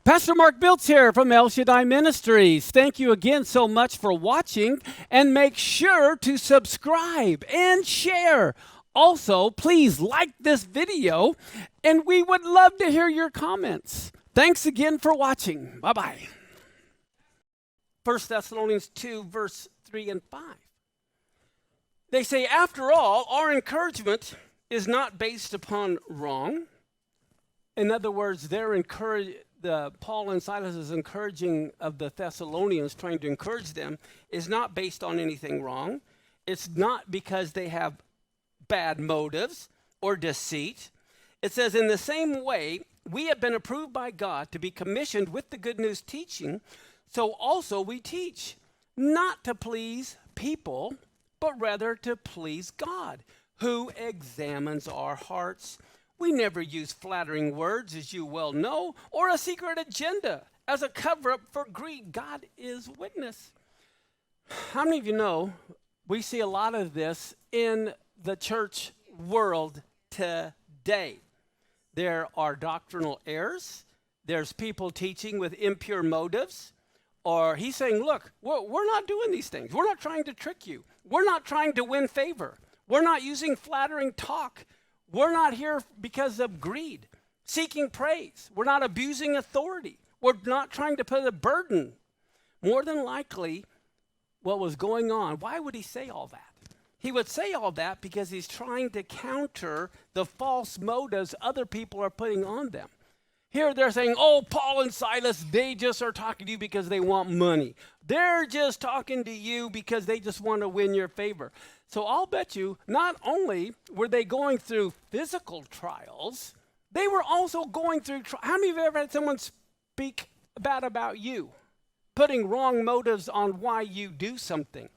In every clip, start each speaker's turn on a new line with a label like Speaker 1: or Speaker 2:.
Speaker 1: Pastor Mark Biltz here from Shaddai Ministries. Thank you again so much for watching, and make sure to subscribe and share. Also, please like this video, and we would love to hear your comments. Thanks again for watching. Bye-bye. 1 Thessalonians 2, verse 3 and 5. They say, after all, our encouragement is not based upon wrong. In other words, Paul and Silas is encouraging of the Thessalonians, trying to encourage them, is not based on anything wrong. It's not because they have bad motives or deceit. It says, in the same way, we have been approved by God to be commissioned with the good news teaching, so also we teach, not to please people, but rather to please God, who examines our hearts. We never use flattering words, as you well know, or a secret agenda as a cover-up for greed. God is witness. How many of you know we see a lot of this in the church world today? There are doctrinal errors. There's people teaching with impure motives. Or he's saying, look, we're not doing these things. We're not trying to trick you. We're not trying to win favor. We're not using flattering talk. We're not here because of greed, seeking praise. We're not abusing authority. We're not trying to put a burden. More than likely, what was going on, why would he say all that? He would say all that because he's trying to counter the false motives other people are putting on them. Here they're saying, oh, Paul and Silas, they just are talking to you because they want money. They're just talking to you because they just want to win your favor. So I'll bet you, not only were they going through physical trials, they were also going through how many of you ever had someone speak bad about you, putting wrong motives on why you do something?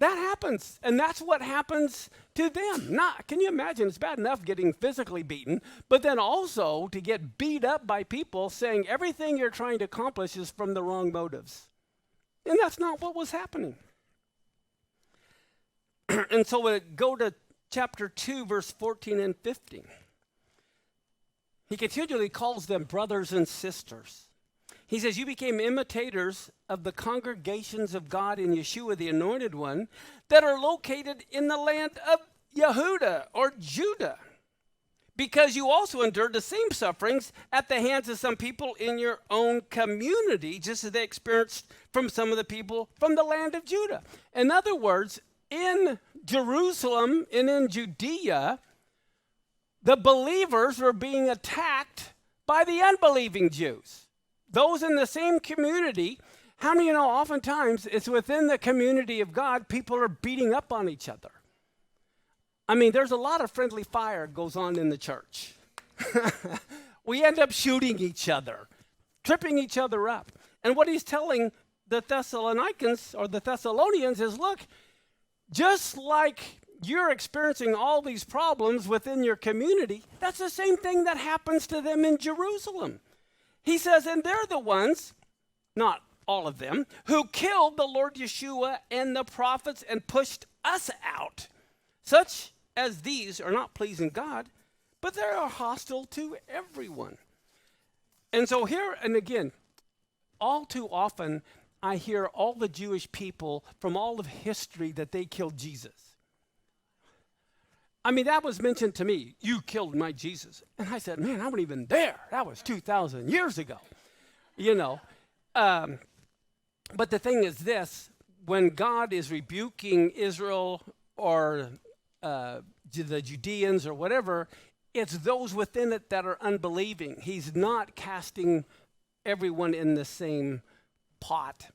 Speaker 1: That happens, and that's what happens to them. Can you imagine? It's bad enough getting physically beaten, but then also to get beat up by people saying everything you're trying to accomplish is from the wrong motives. And that's not what was happening. And so we go to chapter 2, verse 14 and 15. He continually calls them brothers and sisters. He says, you became imitators of the congregations of God in Yeshua, the Anointed One, that are located in the land of Yehuda or Judah, because you also endured the same sufferings at the hands of some people in your own community, just as they experienced from some of the people from the land of Judah. In other words, in Jerusalem and in Judea, the believers were being attacked by the unbelieving Jews. Those in the same community, how many of you know oftentimes it's within the community of God, people are beating up on each other. I mean, there's a lot of friendly fire goes on in the church. We end up shooting each other, tripping each other up. And what he's telling the Thessalonians or the Thessalonians is, look, just like you're experiencing all these problems within your community, that's the same thing that happens to them in Jerusalem. He says, and they're the ones, not all of them, who killed the Lord Yeshua and the prophets and pushed us out. Such as these are not pleasing God, but they are hostile to everyone. And so here, and again, all too often, I hear all the Jewish people from all of history that they killed Jesus. I mean, that was mentioned to me. You killed my Jesus. And I said, man, I wasn't even there. That was 2,000 years ago, you know. But the thing is this, when God is rebuking Israel or the Judeans or whatever, it's those within it that are unbelieving. He's not casting everyone in the same pot.